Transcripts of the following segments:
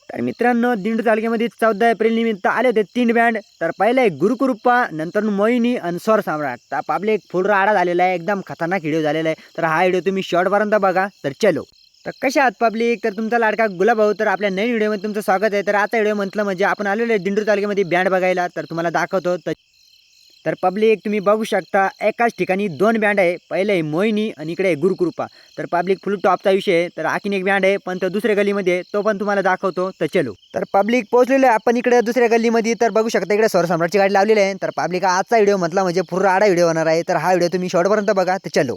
तर मित्रांनो, दिंडू तालुक्यामध्ये 14 एप्रिल निमित्त आले होते 3 बँड. तर पहिला एक गुरुकृपा, नंतर मोहिनी आणि स्वर सम्राट. तर पब्लिक फुल राडा झालेला आहे, एकदम खतरनाक व्हिडिओ झालेला आहे. तर हा व्हिडिओ तुम्ही शॉर्टपर्यंत बघा. तर चलो. तर कशा आहात पब्लिक? तर तुमचा लाडका गुलाब भाऊ. तर आपल्या नवीन व्हिडिओमध्ये तुमचं स्वागत आहे. तर आता व्हिडिओ म्हटलं म्हणजे आपण आलेलो आहे दिंडू तालुक्यामध्ये बँड बघायला. तर तुम्हाला दाखवतो. तर पब्लिक तुम्ही बघू शकता एकाच ठिकाणी 2 बँड आहे. पहिले आहे मोहिनी आणि इकडे आहे गुरुकृपा. तर पब्लिक फुल टॉपचा विषय आहे. तर आणखीन एक बँड आहे, पण तो दुसऱ्या गल्लीमध्ये आहे, तो पण तुम्हाला दाखवतो. तर चलो. तर पब्लिक पोहोचलेलो आहे आपण इकडे दुसऱ्या गल्लीमध्ये. तर बघू शकता इकडे स्वर सम्राटची गाडी लावलेली आहे. तर पब्लिक आजचा व्हिडिओ म्हटला म्हणजे पूर्ण आडा व्हिडिओ होणार आहे. तर हा व्हिडिओ तुम्ही शेवटपर्यंत बघा. तर चलो.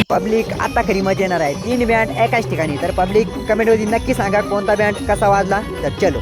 पब्लिक आता खरी मजा येणार आहे. 3 बँड एकाच ठिकाणी. तर पब्लिक कमेंटमध्ये नक्की सांगा कोणता बँड कसा वाजला. तर चलो.